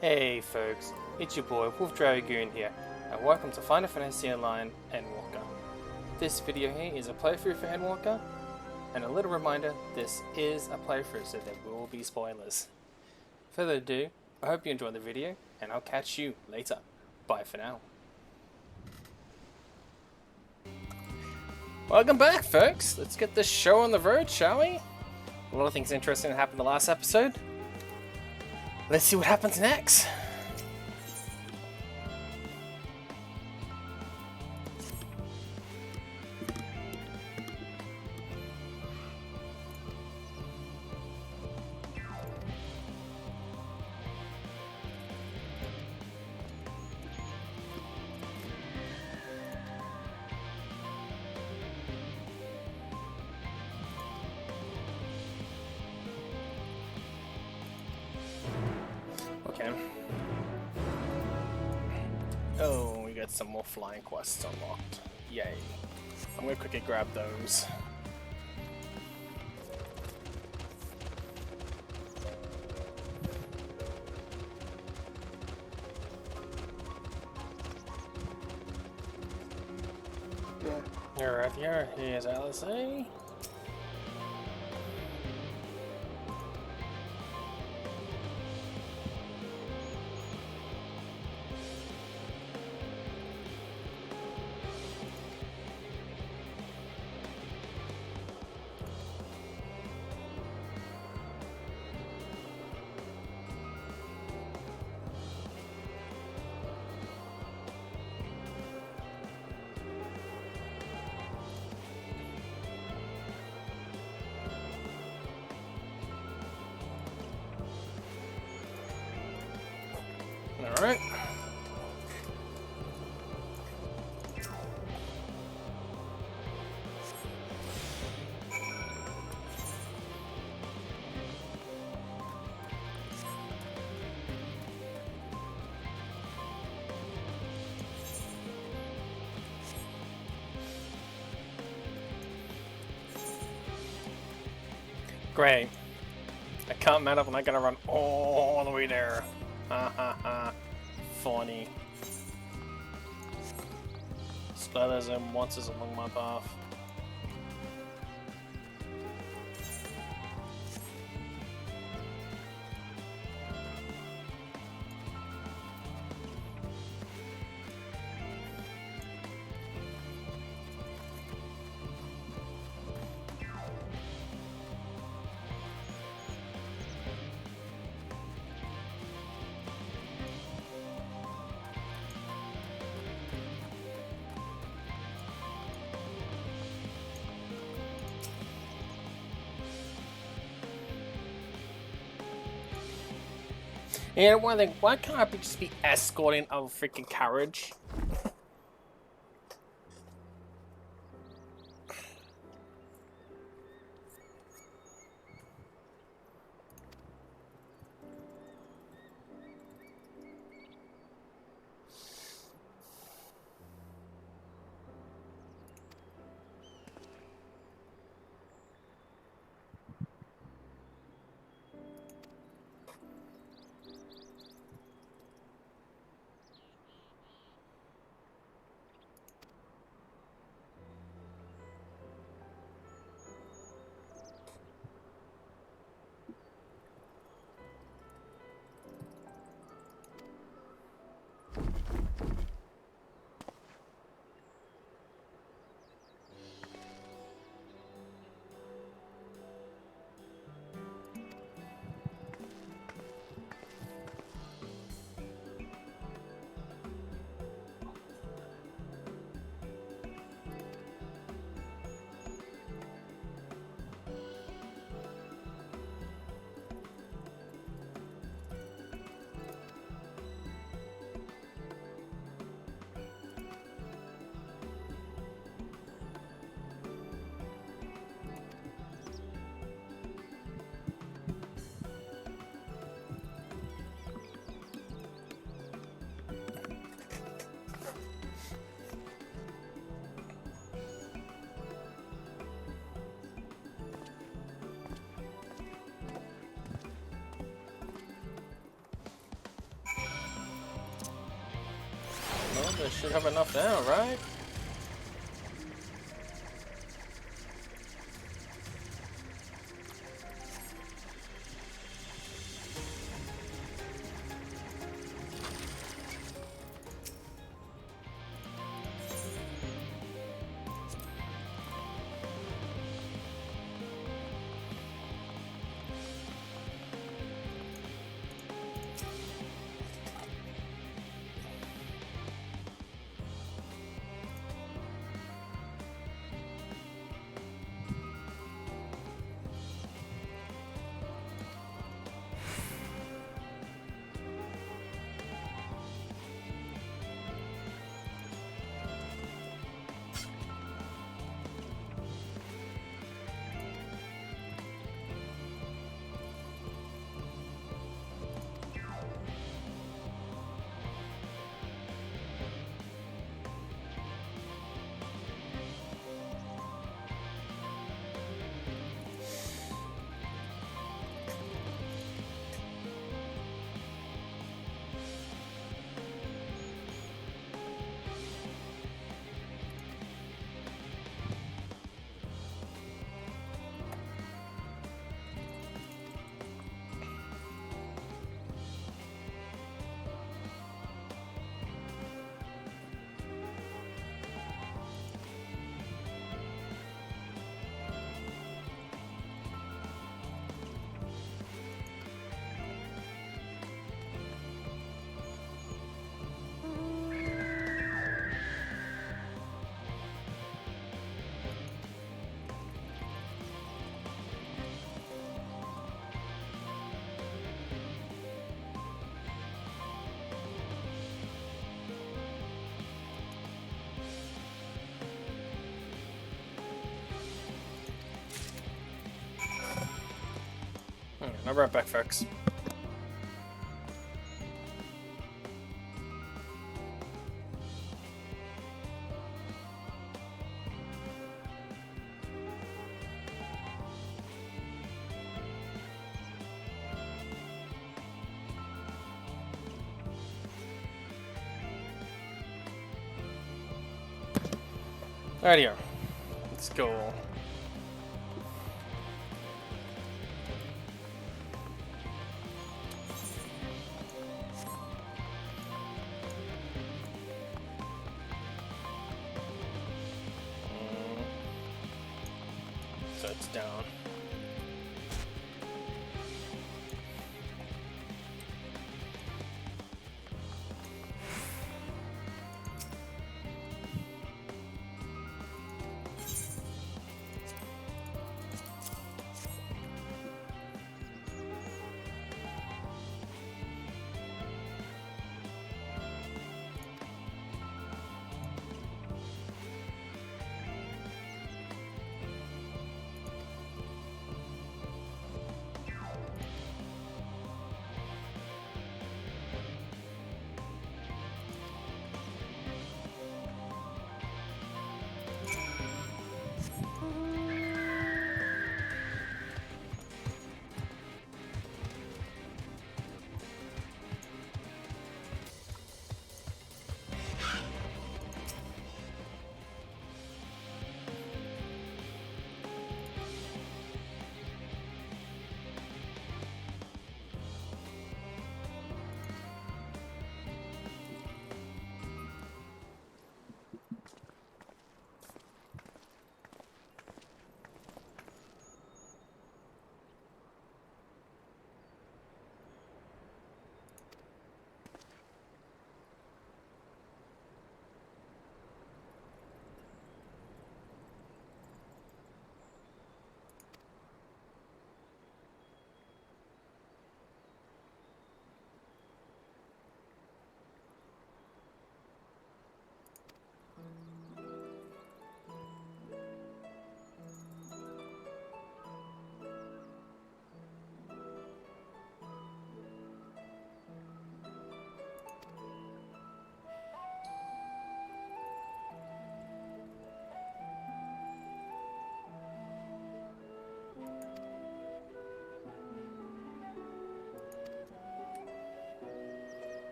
Hey folks, it's your boy WOLFDRAGOON here, and welcome to Final Fantasy Online Endwalker. This video here is a playthrough for Endwalker, and a little reminder, this is a playthrough so there will be spoilers. Further ado, I hope you enjoyed the video, and I'll catch you later. Bye for now. Welcome back folks, let's get this show on the road, shall we? A lot of things interesting happened in the last episode. Let's see what happens next. Okay. Oh, we got some more flying quests unlocked. Yay. I'm gonna quickly grab those. Alright, here's LSA. Alright. Great. I can't mount up and I gotta run all the way there. Ha ha ha. Funny. Splatters and monsters along my path. And one thing, why can't I just be escorting a freaking carriage? I should have enough now, right? I'll be right back, folks. Alright, here. Let's go. So it's down.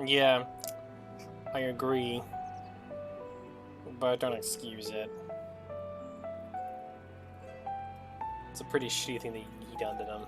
Yeah, I agree, but I don't excuse it. It's a pretty shitty thing that you done to them.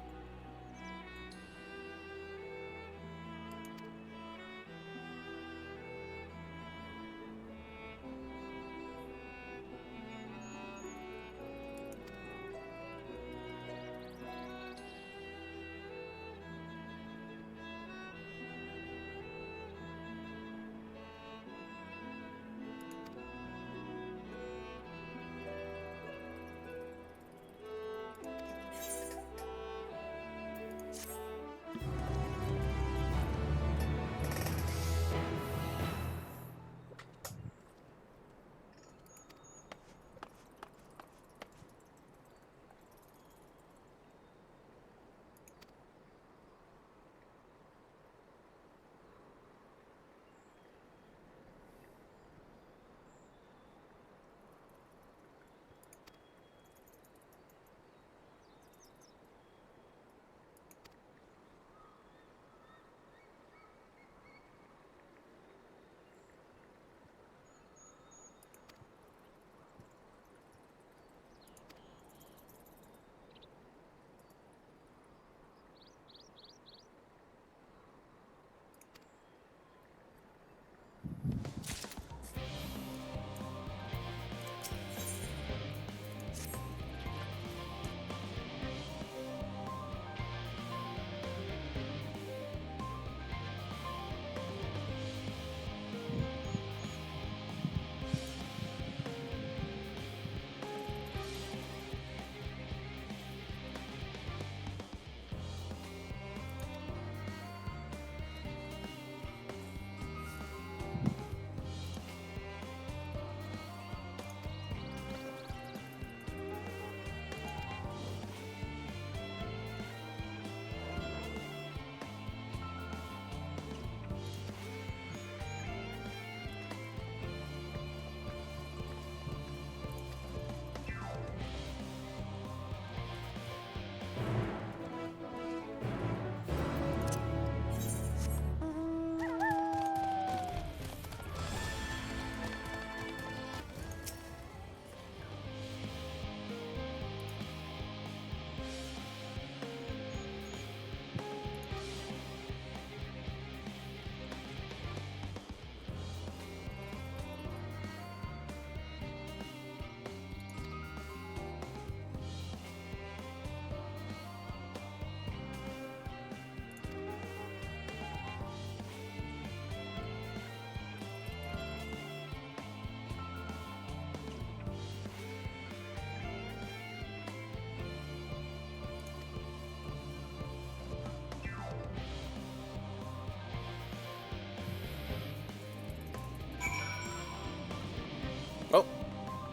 Oh,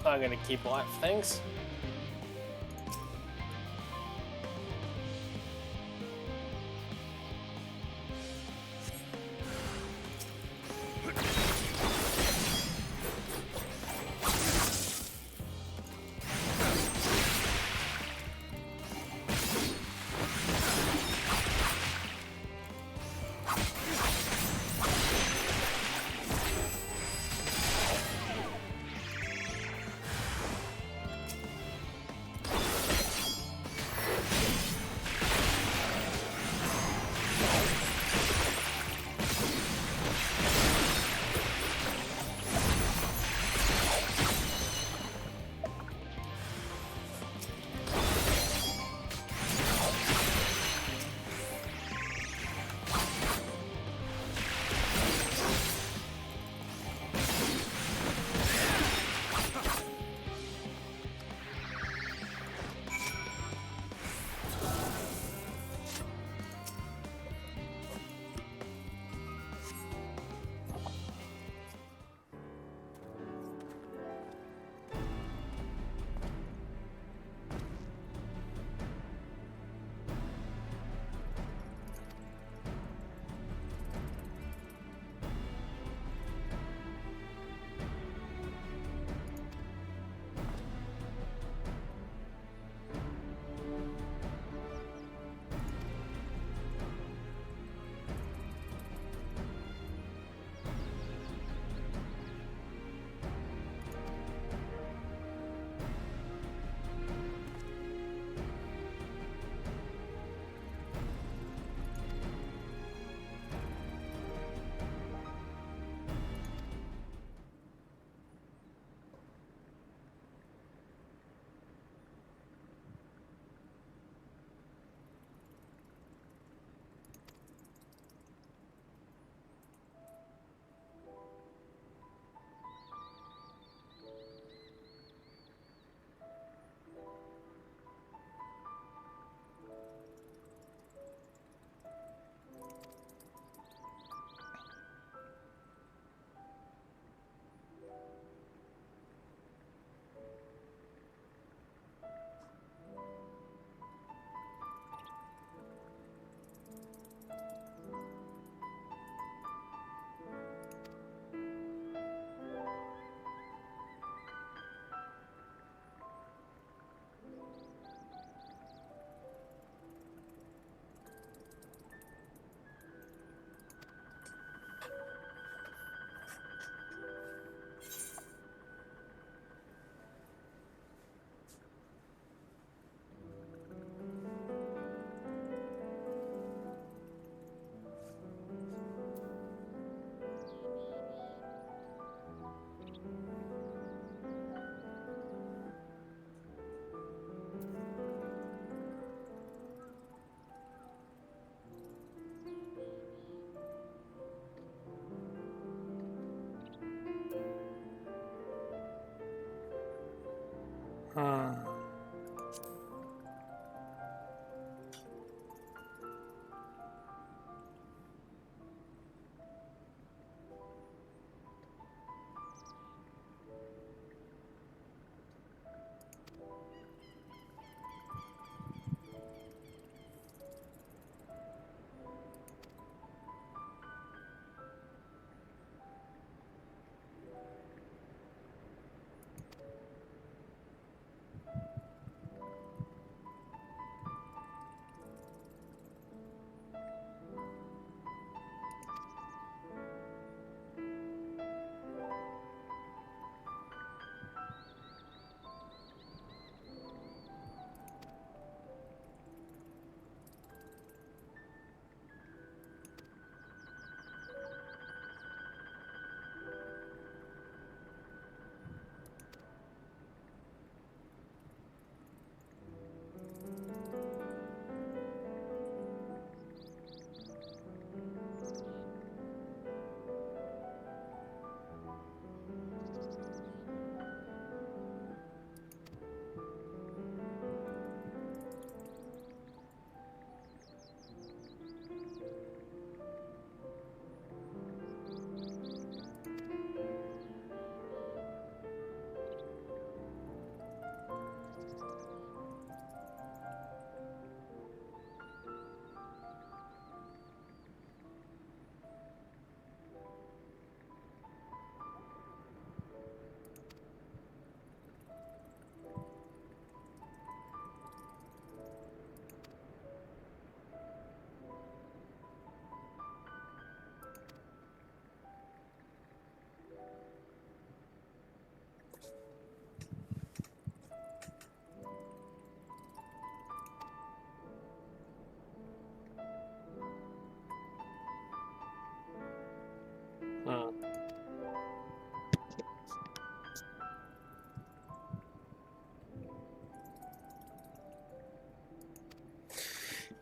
I'm gonna keep light for things.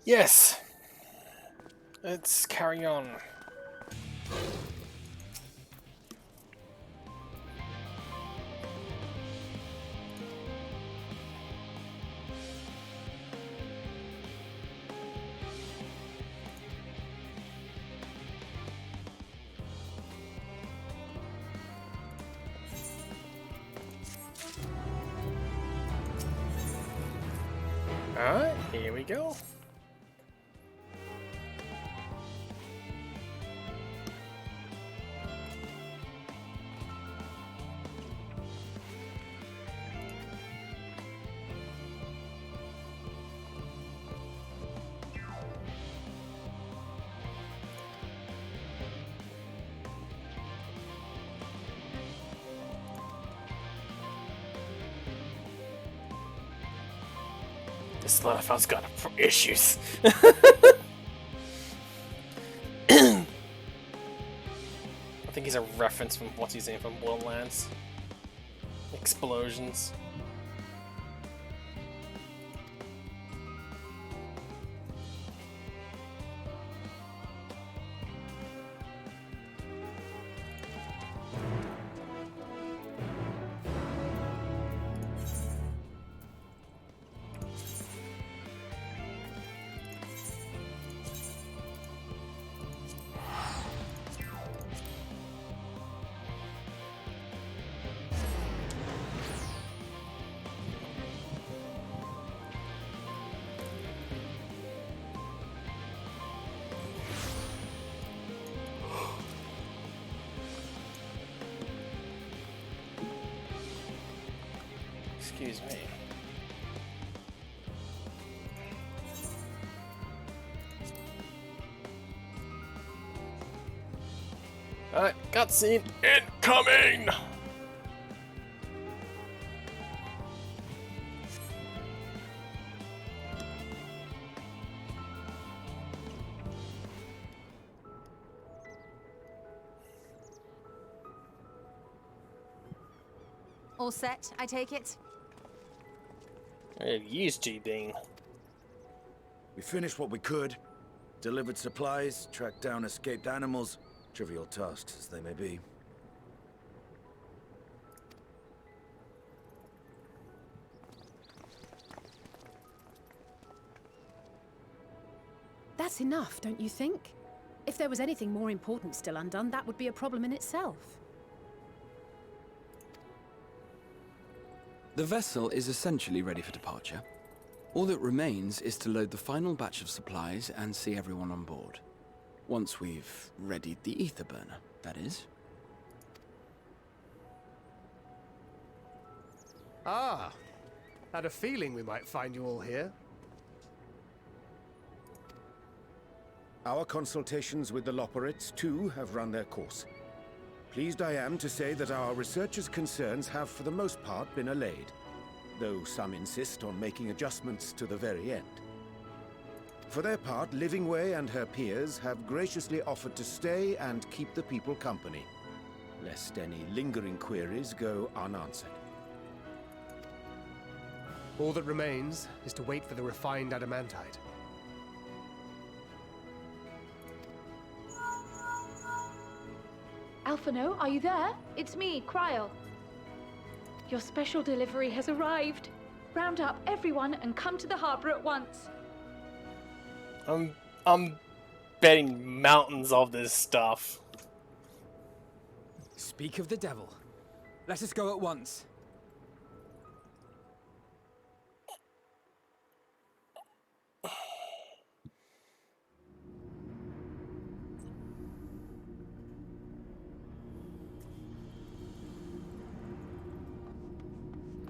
Yes. Let's carry on. Alright, here we go. This Slaughterfell's got issues. I think he's a reference from what's his name from Borderlands. Explosions. Excuse me. Alright, cutscene incoming! All set, I take it? Use G-Bean. We finished what we could, delivered supplies, tracked down escaped animals, trivial tasks as they may be. That's enough, don't you think? If there was anything more important still undone, that would be a problem in itself. The vessel is essentially ready for departure. All that remains is to load the final batch of supplies and see everyone on board. Once we've readied the ether burner, that is. Ah, had a feeling we might find you all here. Our consultations with the Loperites, too, have run their course. Pleased I am to say that our researchers' concerns have for the most part been allayed, though some insist on making adjustments to the very end. For their part, Livingway and her peers have graciously offered to stay and keep the people company, lest any lingering queries go unanswered. All that remains is to wait for the refined adamantite. Alphino, are you there? It's me, Cryle. Your special delivery has arrived. Round up everyone and come to the harbor at once. I'm betting mountains of this stuff. Speak of the devil. Let us go at once.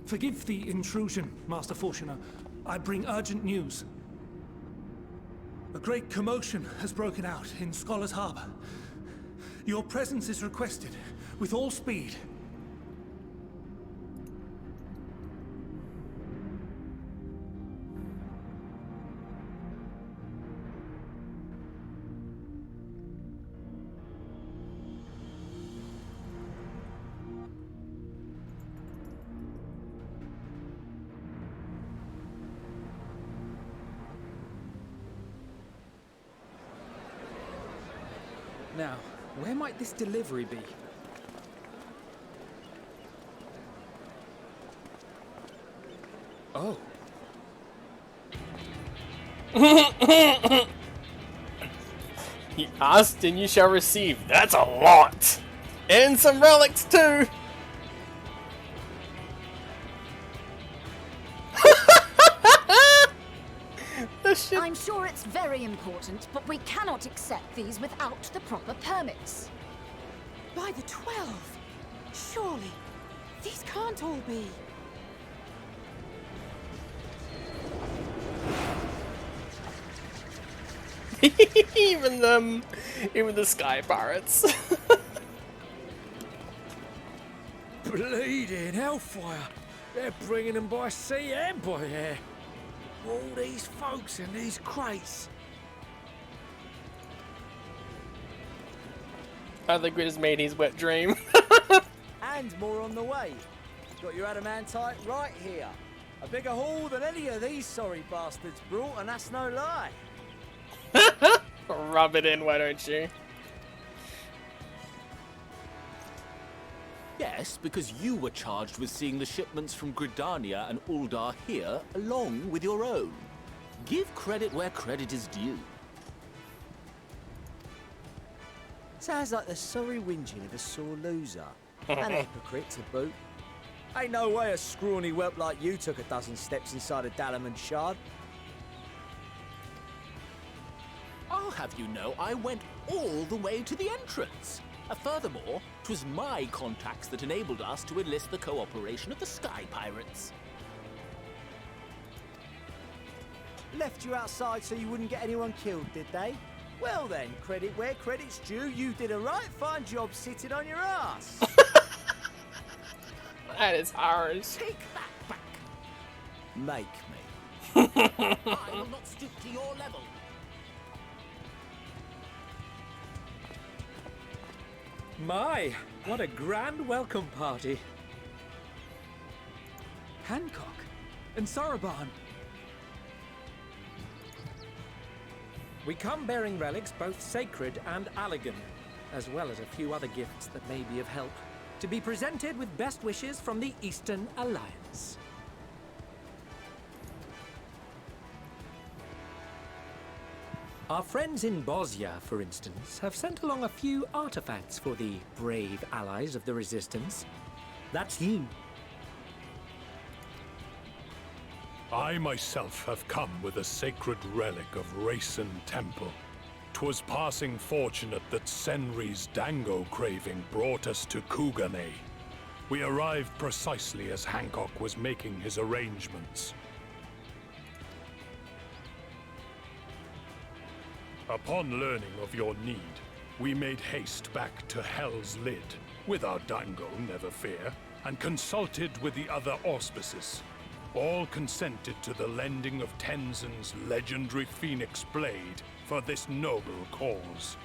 Forgive the intrusion, Master Fortuner. I bring urgent news. A great commotion has broken out in Scholar's Harbor. Your presence is requested, with all speed. Now, where might this delivery be? Oh. You asked and you shall receive. That's a lot! And some relics too! I'm sure it's very important, but we cannot accept these without the proper permits. By the 12! Surely, these can't all be. even the sky pirates. Bleeding hellfire! They're bringing them by sea and by air. All these folks in these crates. I think we just made his wet dream. And more on the way. Got your adamantite right here. A bigger haul than any of these sorry bastards brought, and that's no lie. Rub it in, why don't you? Yes, because you were charged with seeing the shipments from Gridania and Uldar here, along with your own. Give credit where credit is due. Sounds like the sorry whinging of a sore loser. An hypocrite to boot. Ain't no way a scrawny whelp like you took a dozen steps inside a Dalaman shard. I'll have you know I went all the way to the entrance. Furthermore, 'twas my contacts that enabled us to enlist the cooperation of the Sky Pirates. Left you outside so you wouldn't get anyone killed, did they? Well then, credit where credit's due, you did a right fine job sitting on your ass. That is ours. Take that back. Make me. I will not stoop to your level. My, what a grand welcome party. Hancock and Soroban. We come bearing relics both sacred and Allegan, as well as a few other gifts that may be of help, to be presented with best wishes from the Eastern Alliance. Our friends in Bosnia, for instance, have sent along a few artifacts for the brave allies of the Resistance. That's you. I myself have come with a sacred relic of Rayson Temple. 'Twas passing fortunate that Senri's dango craving brought us to Kugane. We arrived precisely as Hancock was making his arrangements. Upon learning of your need, we made haste back to Hell's Lid, with our dango, never fear, and consulted with the other auspices. All consented to the lending of Tenzin's legendary Phoenix Blade for this noble cause.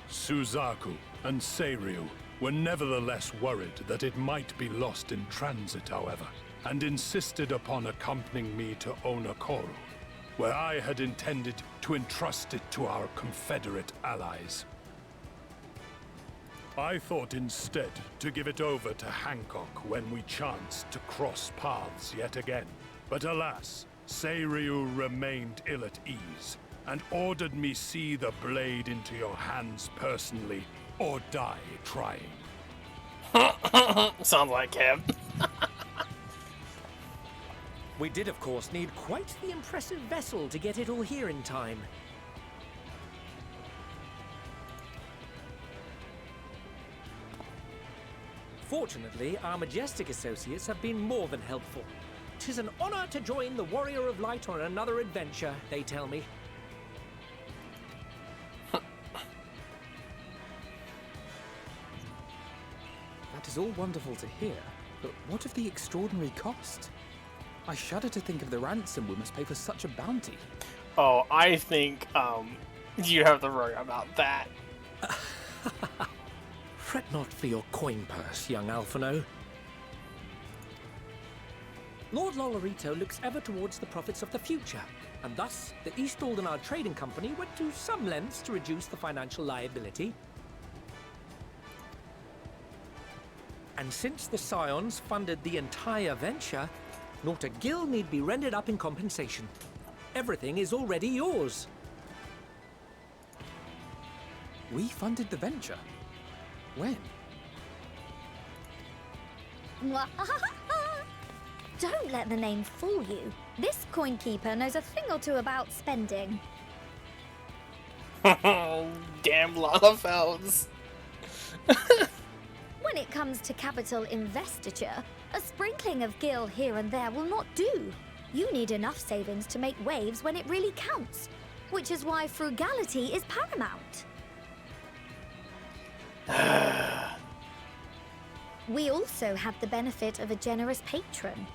Suzaku and Seiryu were nevertheless worried that it might be lost in transit, however, and insisted upon accompanying me to Onokoro, where I had intended to entrust it to our Confederate allies. I thought instead to give it over to Hancock when we chanced to cross paths yet again. But alas, Seiryu remained ill at ease, and ordered me see the blade into your hands personally, or die trying. Sounds like him. We did, of course, need quite the impressive vessel to get it all here in time. Fortunately, our majestic associates have been more than helpful. 'Tis an honor to join the Warrior of Light on another adventure, they tell me. That is all wonderful to hear, but what of the extraordinary cost? I shudder to think of the ransom we must pay for such a bounty. Oh, I think, you have to worry about that. Fret not for your coin purse, young Alphino. Lord Lolorito looks ever towards the profits of the future, and thus the East Aldenard Trading Company went to some lengths to reduce the financial liability. And since the Scions funded the entire venture, not a gill need be rendered up in compensation. Everything is already yours. We funded the venture? When? Don't let the name fool you. This coin keeper knows a thing or two about spending. Damn Lalafelds. When it comes to capital investiture, a sprinkling of gil here and there will not do. You need enough savings to make waves when it really counts, which is why frugality is paramount. We also have the benefit of a generous patron.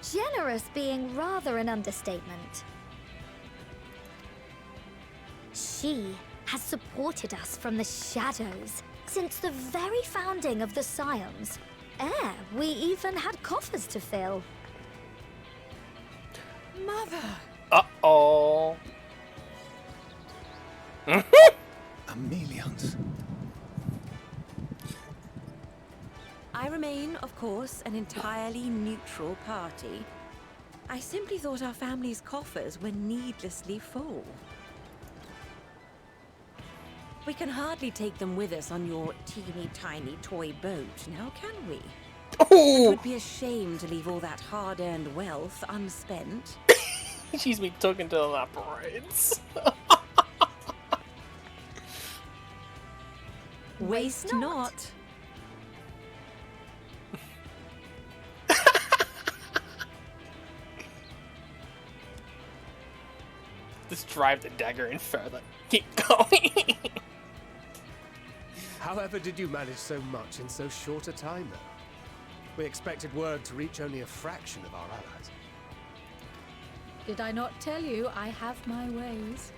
Generous being rather an understatement. She has supported us from the shadows since the very founding of the Scions. We even had coffers to fill. Mother! Uh-oh. Amelians. I remain, of course, an entirely neutral party. I simply thought our family's coffers were needlessly full. We can hardly take them with us on your teeny-tiny toy boat, now can we? Oh. It would be a shame to leave all that hard-earned wealth unspent. She's been talking to the Laporites. Waste not. Just drive the dagger in further. Keep going. However did you manage so much in so short a time, though? We expected word to reach only a fraction of our allies. Did I not tell you I have my ways?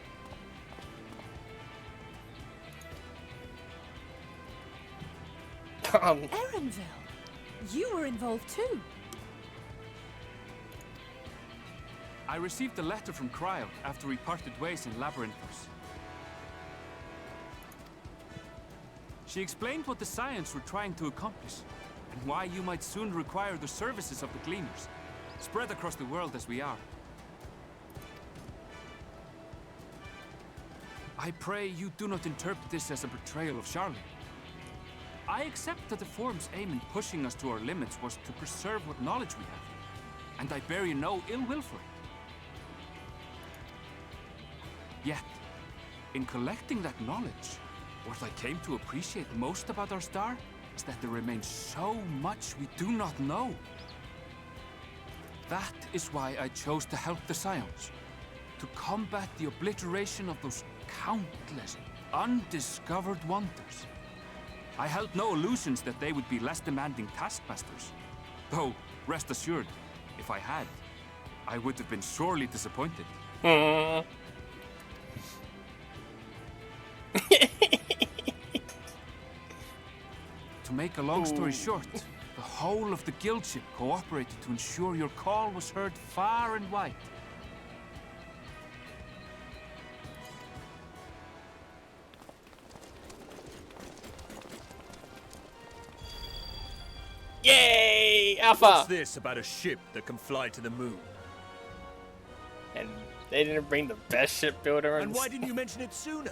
Erenville, you were involved too. I received a letter from Cryo after we parted ways in Labyrinthos. She explained what the Scions were trying to accomplish, and why you might soon require the services of the Gleaners. spread across the world as we are. I pray you do not interpret this as a betrayal of Charlotte. I accept that the Forum's aim in pushing us to our limits was to preserve what knowledge we have, and I bear you no ill will for it. Yet, in collecting that knowledge, what I came to appreciate most about our star is that there remains so much we do not know. That is why I chose to help the Scions, to combat the obliteration of those countless undiscovered wonders. I held no illusions that they would be less demanding taskmasters. Though, rest assured, if I had, I would have been sorely disappointed. To make a long story short, the whole of the guild ship cooperated to ensure your call was heard far and wide. Yay! Alpha! What's this about a ship that can fly to the moon? And they didn't bring the best shipbuilder. And why didn't you mention it sooner?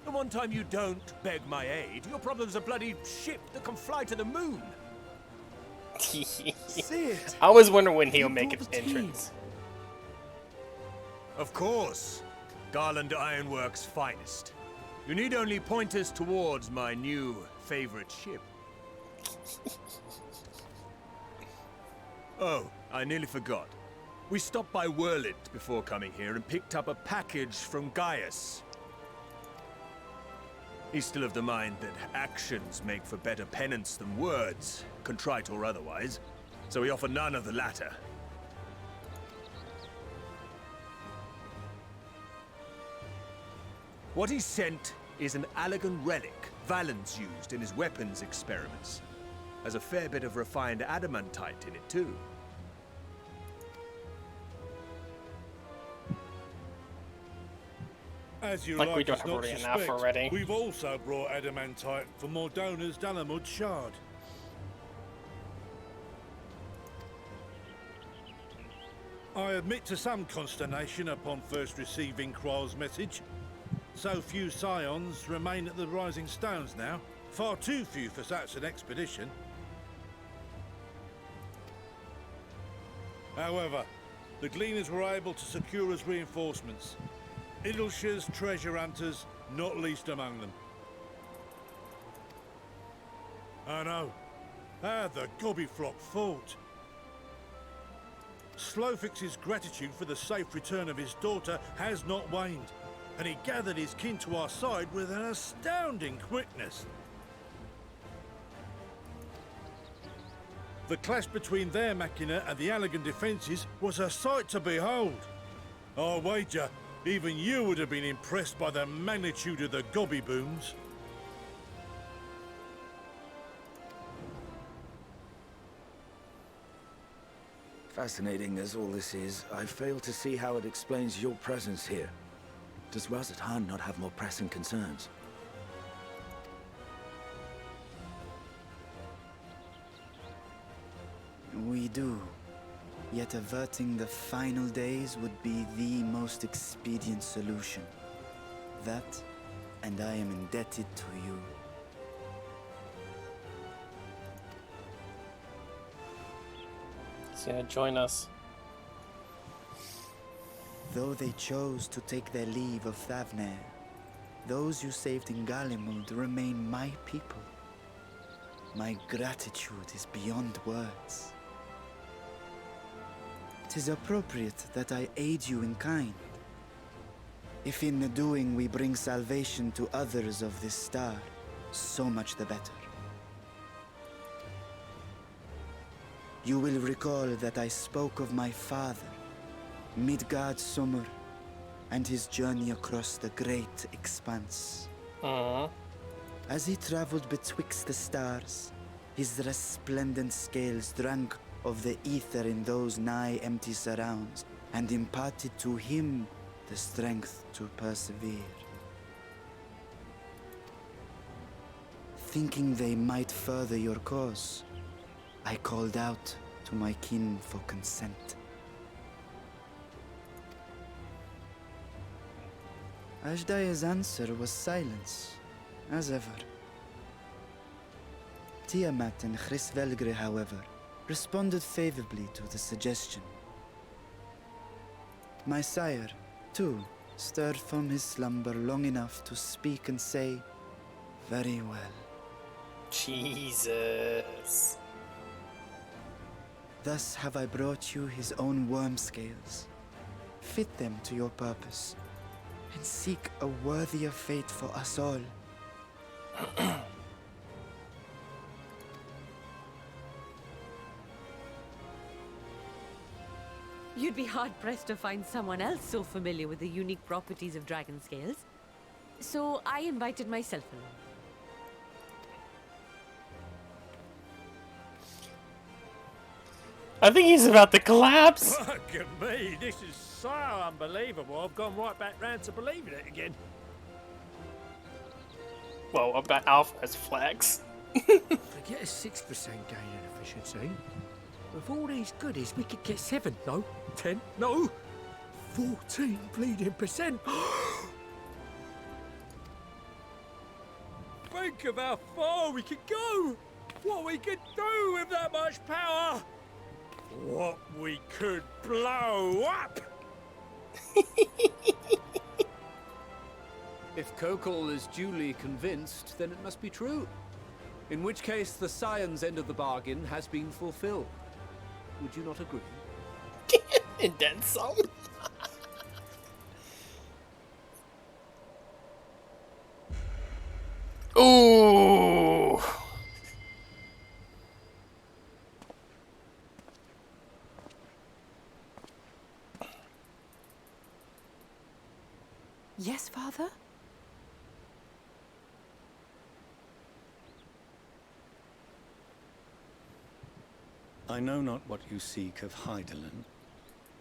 The one time you don't beg my aid, your problem's a bloody ship that can fly to the moon. See it? I was wondering when he'll make his entrance. Of course. Garland Ironworks' finest. You need only point us towards my new favorite ship. Oh, I nearly forgot. We stopped by Whirlit before coming here and picked up a package from Gaius. He's still of the mind that actions make for better penance than words, contrite or otherwise, so we offer none of the latter. What he sent is an Allegan relic Valens used in his weapons experiments. Has a fair bit of refined adamantite in it too. As you Like we don't us have not already suspect, enough already. we've also brought adamantite for Mordona's Dalamud shard. I admit to some consternation upon first receiving Kroll's message. So few Scions remain at the Rising Stones now. Far too few for such an expedition. However, the Gleaners were able to secure us reinforcements. Idleshire's treasure hunters, not least among them. I know. How the Gobbyflock fought. Slowfix's gratitude for the safe return of his daughter has not waned, and he gathered his kin to our side with an astounding quickness. The clash between their machina and the Allegan defences was a sight to behold. I wager even you would have been impressed by the magnitude of the gobby booms. Fascinating as all this is, I fail to see how it explains your presence here. Does Razat Han not have more pressing concerns? We do. Yet averting the final days would be the most expedient solution. That, and I am indebted to you. He's gonna join us. Though they chose to take their leave of Thavnair, those you saved in Galimund remain my people. My gratitude is beyond words. 'Tis appropriate that I aid you in kind. If in the doing we bring salvation to others of this star, so much the better. You will recall that I spoke of my father, Midgard Summer, and his journey across the great expanse. As he traveled betwixt the stars, his resplendent scales drank of the ether in those nigh empty surrounds, and imparted to him the strength to persevere. Thinking they might further your cause, I called out to my kin for consent. Ajdaya's answer was silence, as ever. Tiamat and Xrivelgre, however, responded favorably to the suggestion. My sire, too, stirred from his slumber long enough to speak and say, "Very well." Jesus. Thus have I brought you his own worm scales. Fit them to your purpose, and seek a worthier fate for us all. You'd be hard-pressed to find someone else so familiar with the unique properties of dragon scales. So I invited myself along. I think he's about to collapse. Look at me, this is so unbelievable. I've gone right back round to believing it again. Well, about Alpha's flex. Forget a 6% gain in efficiency. With all these goodies, we could get 7, no, 10, no, 14 bleeding percent. Think of how far we could go. What we could do with that much power. What we could blow up! If Kokol is duly convinced, then it must be true. In which case, the Scion's end of the bargain has been fulfilled. Would you not agree? And then some. Ooh. Yes, Father? I know not what you seek of Hydaelyn,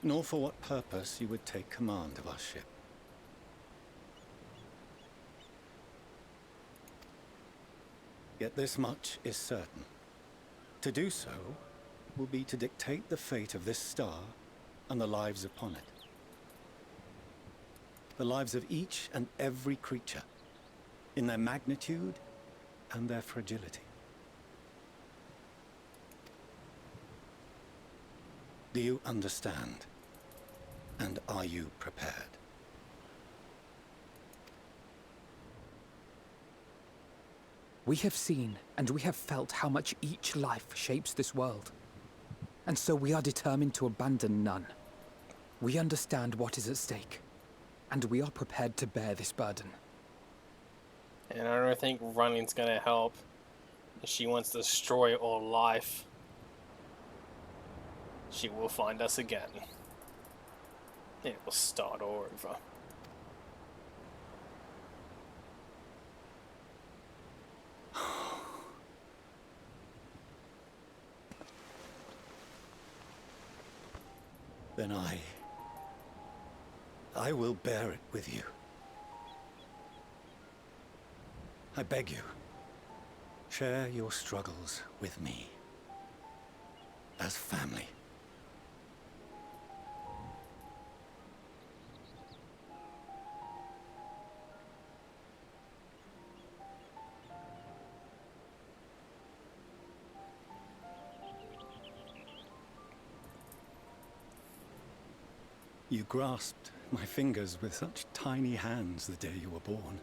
nor for what purpose you would take command of our ship. Yet this much is certain. To do so will be to dictate the fate of this star and the lives upon it. The lives of each and every creature, in their magnitude and their fragility. Do you understand? And are you prepared? We have seen and we have felt how much each life shapes this world. And so we are determined to abandon none. We understand what is at stake, and we are prepared to bear this burden. And I don't think running's gonna help. She wants to destroy all life. She will find us again. It will start all over. Then I will bear it with you. I beg you, share your struggles with me. As family. You grasped my fingers with such tiny hands the day you were born.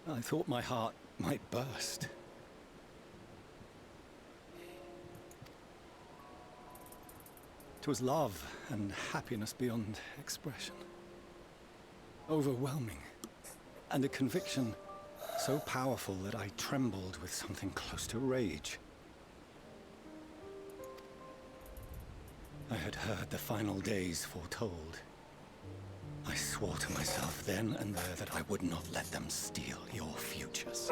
I thought my heart might burst. It was love and happiness beyond expression. Overwhelming. And a conviction so powerful that I trembled with something close to rage. I had heard the final days foretold. I swore to myself then and there that I would not let them steal your futures.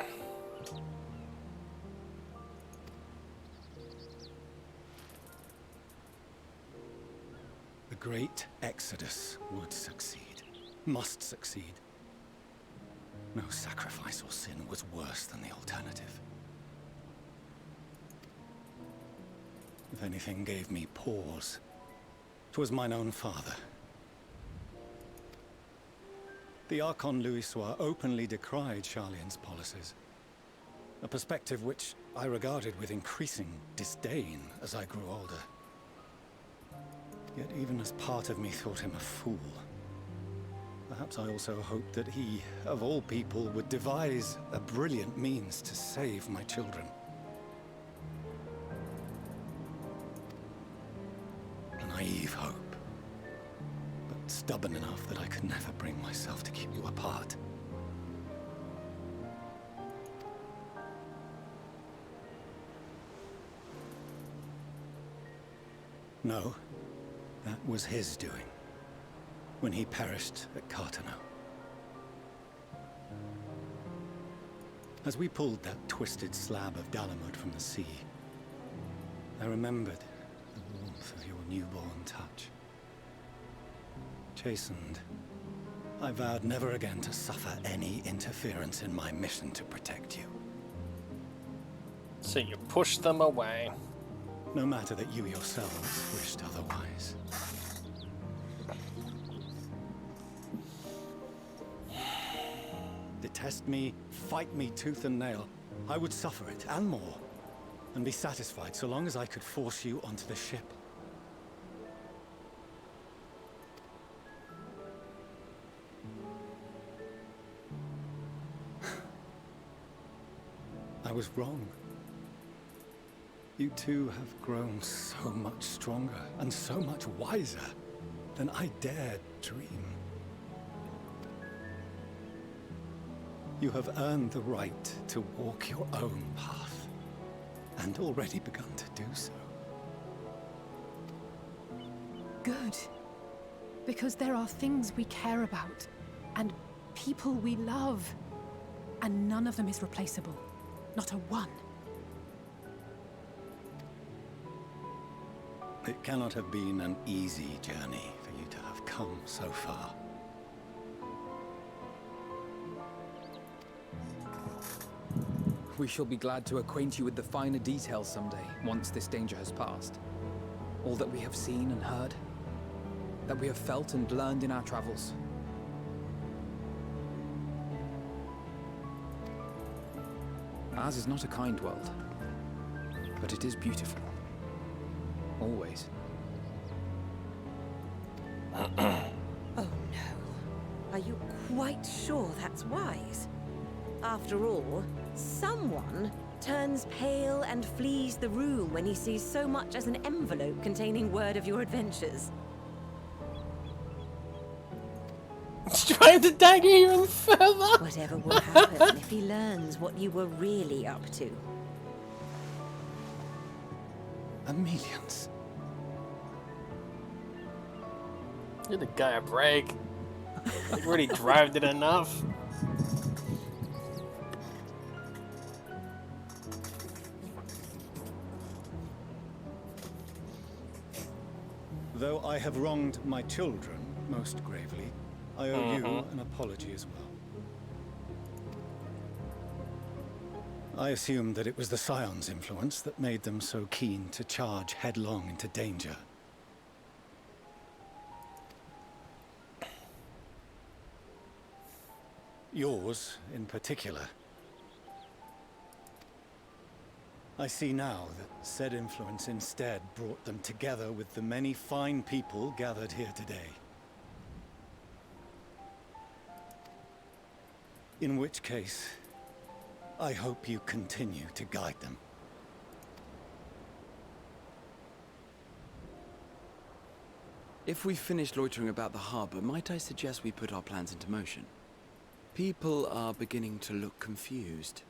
The great Exodus would succeed, must succeed. No sacrifice or sin was worse than the alternative. If anything gave me pause, 'twas mine own father. The Archon Louisoix openly decried Charlian's policies, a perspective which I regarded with increasing disdain as I grew older. Yet even as part of me thought him a fool, perhaps I also hoped that he, of all people, would devise a brilliant means to save my children. A naive hope, but stubborn enough that I could never bring myself to keep you apart. No, that was his doing, when he perished at Cartano. As we pulled that twisted slab of Dalamud from the sea, I remembered the warmth of your newborn touch. Chastened, I vowed never again to suffer any interference in my mission to protect you. So you pushed them away. No matter that you yourselves wished otherwise. Detest me, fight me tooth and nail. I would suffer it, and more, and be satisfied so long as I could force you onto the ship. I was wrong. You two have grown so much stronger and so much wiser than I dared dream. You have earned the right to walk your own path, and already begun to do so. Good. Because there are things we care about, and people we love, and none of them is replaceable. Not a one. It cannot have been an easy journey for you to have come so far. We shall be glad to acquaint you with the finer details someday, once this danger has passed. All that we have seen and heard, that we have felt and learned in our travels. Ours is not a kind world, but it is beautiful. Always. Oh no. Are you quite sure that's wise? After all, someone turns pale and flees the room when he sees so much as an envelope containing word of your adventures. He's trying to dagger you even further! Whatever will happen if he learns what you were really up to. Amelians. Give the guy a break. He already drived it enough. Though I have wronged my children most gravely, I owe you an apology as well. I assumed that it was the Scion's influence that made them so keen to charge headlong into danger. Yours, in particular. I see now that said influence instead brought them together with the many fine people gathered here today. In which case, I hope you continue to guide them. If we've finished loitering about the harbor, might I suggest we put our plans into motion? People are beginning to look confused.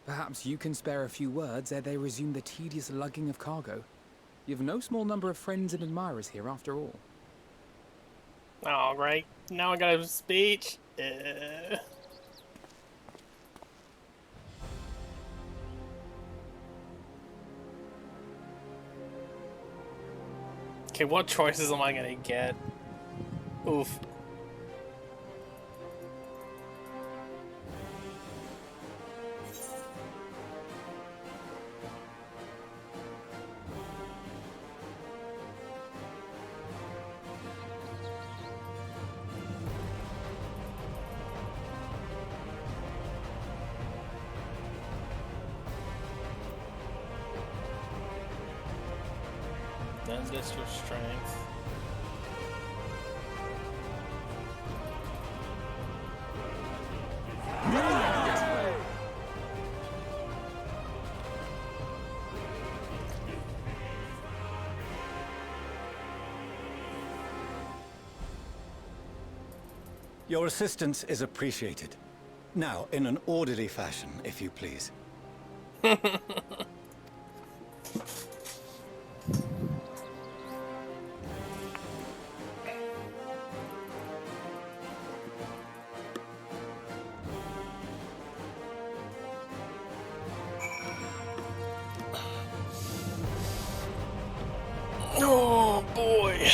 Perhaps you can spare a few words ere they resume the tedious lugging of cargo. You've no small number of friends and admirers here, after all. Oh, great. Now I got a speech. Okay, what choices am I gonna get? Oof. Ancestral strength. Your assistance is appreciated. Now, in an orderly fashion, if you please. Oh boy.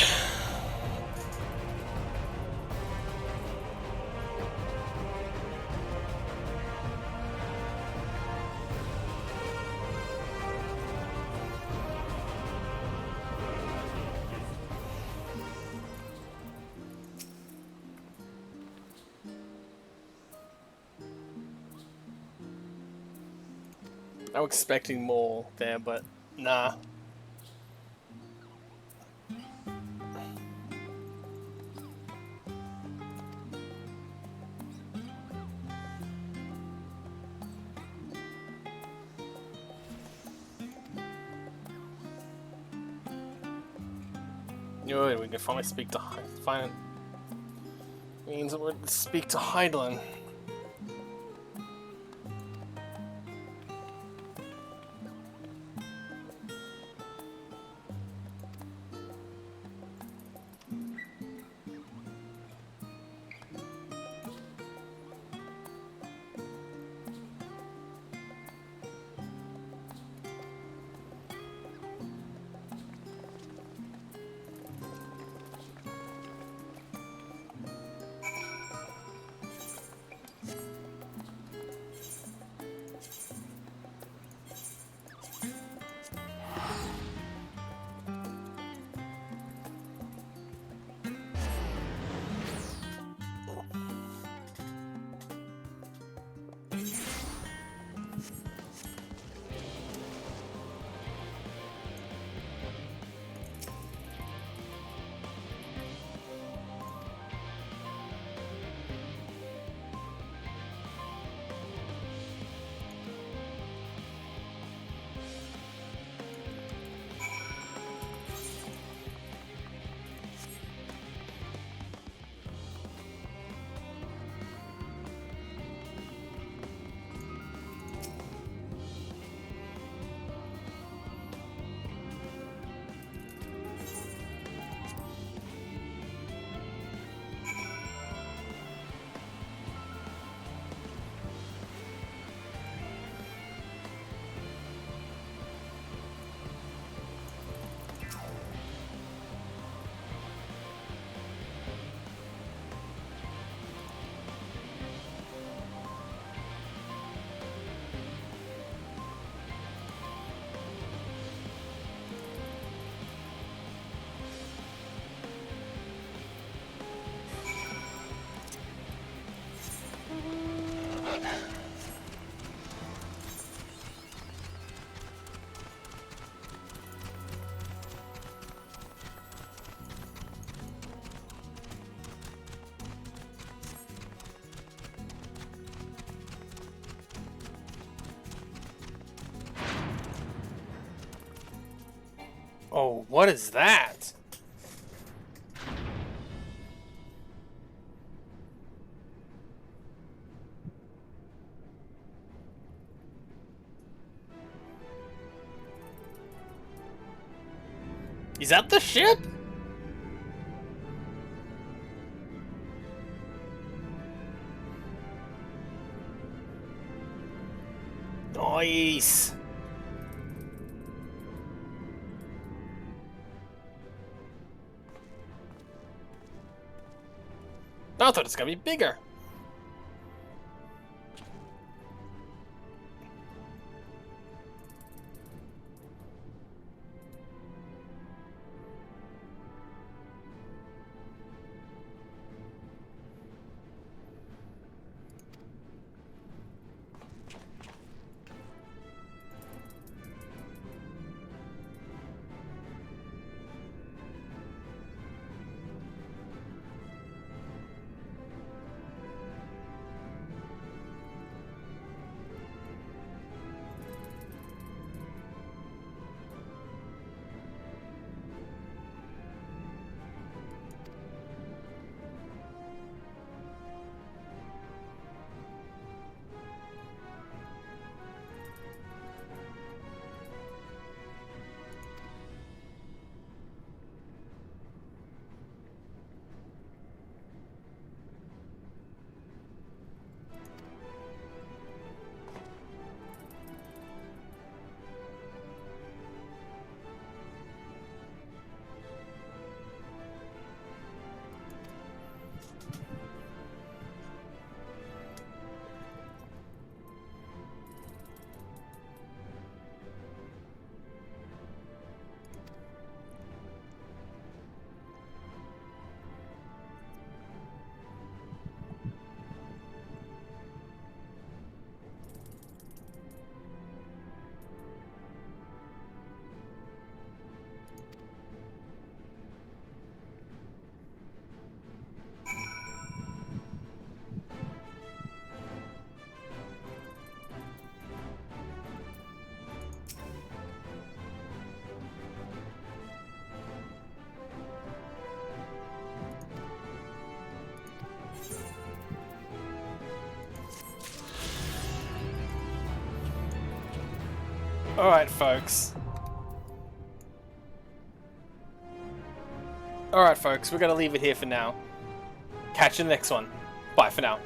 I was expecting more there, but nah. Good, we can finally speak to means we speak to Heidlin. Oh, what is that? Is that the ship? Nice. I thought it's gonna be bigger. Alright, folks. Alright, folks, we're gonna leave it here for now. Catch you in the next one. Bye for now.